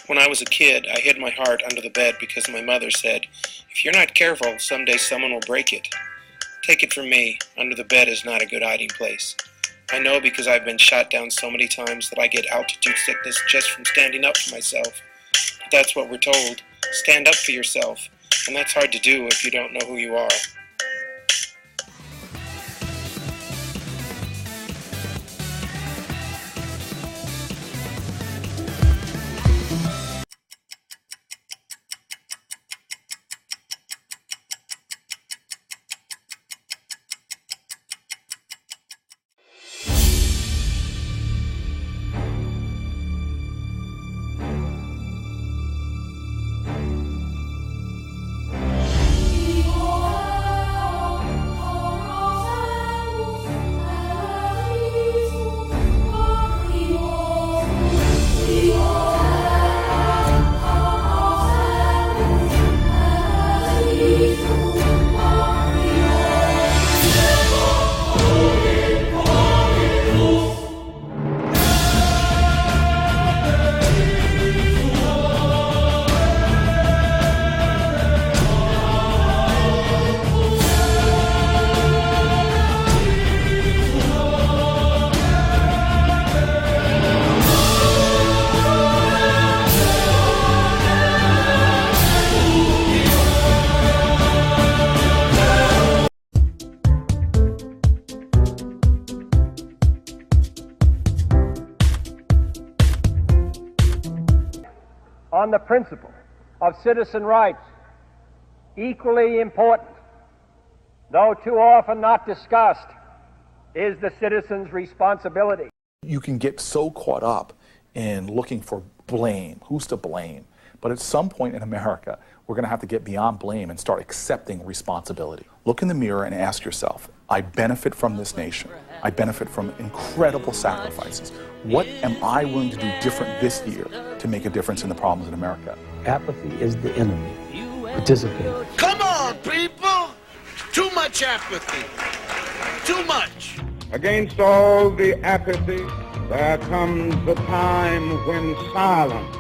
When I was a kid, I hid my heart under the bed because my mother said, "If you're not careful, someday someone will break it." Take it from me, under the bed is not a good hiding place. I know because I've been shot down so many times that I get altitude sickness just from standing up for myself. But that's what we're told. Stand up for yourself. And that's hard to do if you don't know who you are. On the principle of citizen rights, equally important, though too often not discussed, is the citizen's responsibility. You can get so caught up in looking for blame, who's to blame, but at some point in America, we're going to have to get beyond blame and start accepting responsibility. Look in the mirror and ask yourself, I benefit from this nation. I benefit from incredible sacrifices. What am I willing to do different this year to make a difference in the problems in America? Apathy is the enemy. Participate. Come on, people! Too much apathy. Too much. Against all the apathy, there comes a time when silence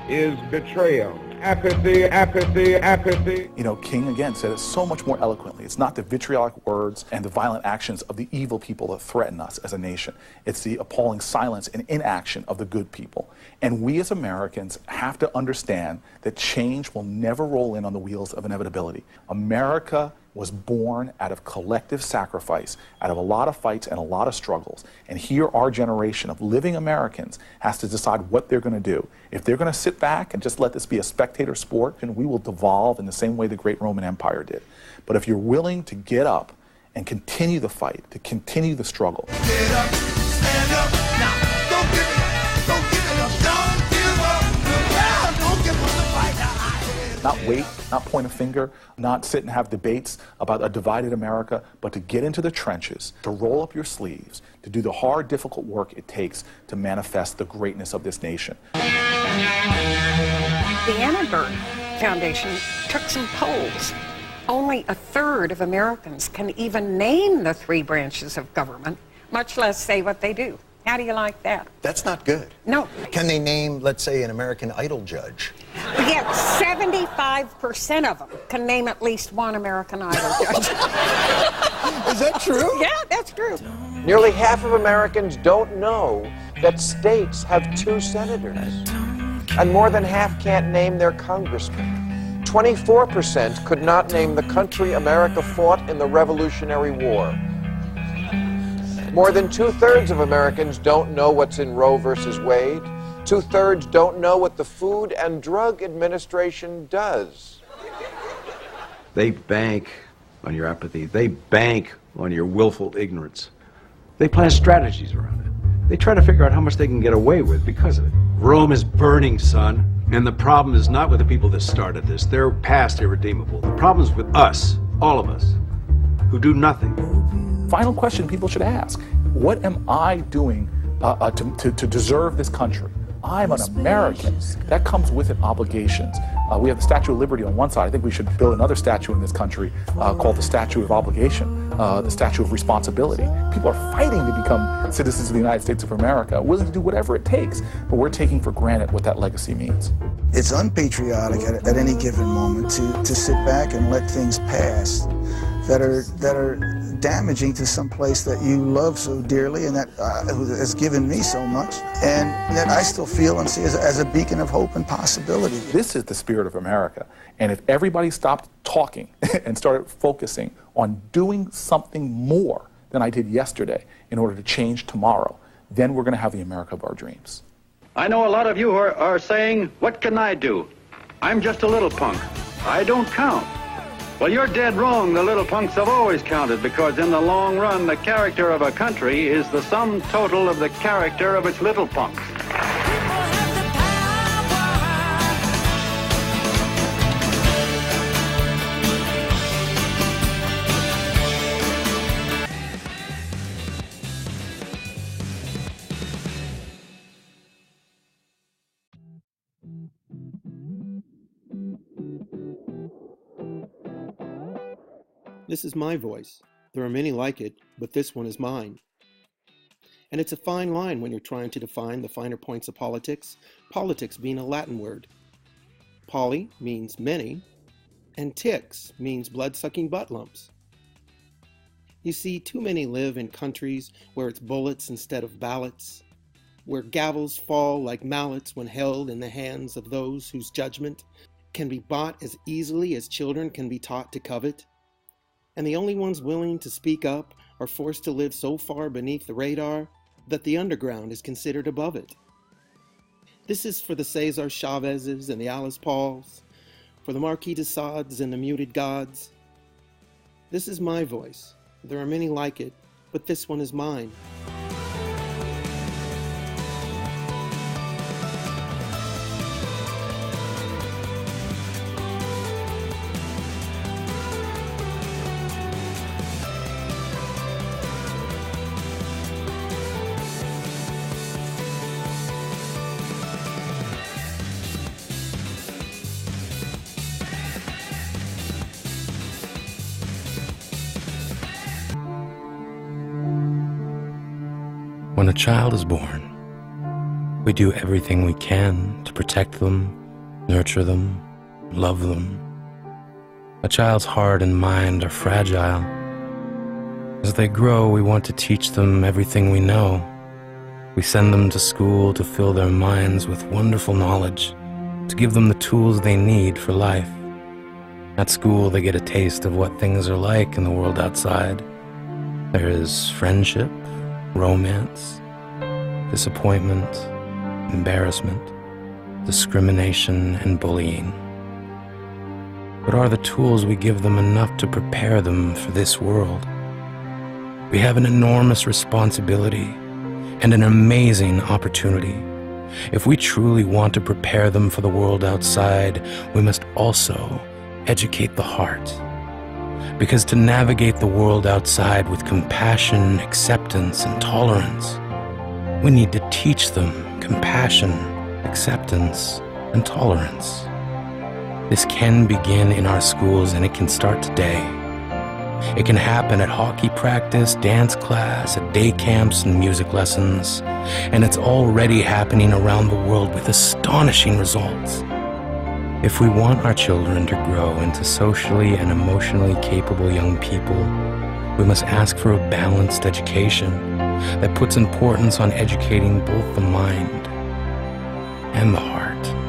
is betrayal. Apathy, apathy, apathy. You know, King again said it so much more eloquently. It's not the vitriolic words and the violent actions of the evil people that threaten us as a nation. It's the appalling silence and inaction of the good people. And we as Americans have to understand that change will never roll in on the wheels of inevitability. America was born out of collective sacrifice, out of a lot of fights and a lot of struggles. And here our generation of living Americans has to decide what they're going to do. If they're going to sit back and just let this be a spectator sport, then we will devolve in the same way the great Roman Empire did. But if you're willing to get up and continue the fight, to continue the struggle. Get up, stand up, now, don't give it up, don't give it up, don't give up, don't give up the fight. Not wait, not point a finger, not sit and have debates about a divided America, but to get into the trenches, to roll up your sleeves, to do the hard, difficult work it takes to manifest the greatness of this nation. The Annenberg Foundation took some polls. Only a third of Americans can even name the three branches of government, much less say what they do. How do you like that? That's not good. No. Can they name, let's say, an American Idol judge? Yeah, 75% of them can name at least one American Idol judge. Is that true? Yeah, that's true. Nearly half of Americans don't know that states have 2 senators. And more than half can't name their congressman. 24% could not name the country America fought in the Revolutionary War. More than 2/3 of Americans don't know what's in Roe versus Wade. 2/3 don't know what the Food and Drug Administration does. They bank on your apathy. They bank on your willful ignorance. They plan strategies around it. They try to figure out how much they can get away with because of it. Rome is burning, son, and the problem is not with the people that started this. They're past irredeemable. The problem is with us, all of us, who do nothing. Final question people should ask: what am I doing to deserve this country? I'm an American. That comes with it obligations. We have the Statue of Liberty on one side. I think we should build another statue in this country called the Statue of Obligation, the Statue of Responsibility. People are fighting to become citizens of the United States of America, willing to do whatever it takes, but we're taking for granted what that legacy means. It's unpatriotic at any given moment to sit back and let things pass that are damaging to some place that you love so dearly and that has given me so much, and that I still feel and see as a beacon of hope and possibility. This is the spirit of America, and if everybody stopped talking and started focusing on doing something more than I did yesterday in order to change tomorrow, then we're going to have the America of our dreams. I know a lot of you are saying, what can I do? I'm just a little punk. I don't count. Well, you're dead wrong. The little punks have always counted, because in the long run, the character of a country is the sum total of the character of its little punks. This is my voice. There are many like it, but this one is mine. And it's a fine line when you're trying to define the finer points of politics, politics being a Latin word. Poly means many, and ticks means blood-sucking butt lumps. You see, too many live in countries where it's bullets instead of ballots, where gavels fall like mallets when held in the hands of those whose judgment can be bought as easily as children can be taught to covet. And the only ones willing to speak up are forced to live so far beneath the radar that the underground is considered above it. This is for the Cesar Chavezes and the Alice Pauls, for the Marquis de Sades and the Muted Gods. This is my voice. There are many like it, but this one is mine. When a child is born, we do everything we can to protect them, nurture them, love them. A child's heart and mind are fragile. As they grow, we want to teach them everything we know. We send them to school to fill their minds with wonderful knowledge, to give them the tools they need for life. At school, they get a taste of what things are like in the world outside. There is friendship, romance, disappointment, embarrassment, discrimination, and bullying. But are the tools we give them enough to prepare them for this world? We have an enormous responsibility and an amazing opportunity. If we truly want to prepare them for the world outside, we must also educate the heart. Because to navigate the world outside with compassion, acceptance, and tolerance, we need to teach them compassion, acceptance, and tolerance. This can begin in our schools, and it can start today. It can happen at hockey practice, dance class, at day camps and music lessons. And it's already happening around the world with astonishing results. If we want our children to grow into socially and emotionally capable young people, we must ask for a balanced education that puts importance on educating both the mind and the heart.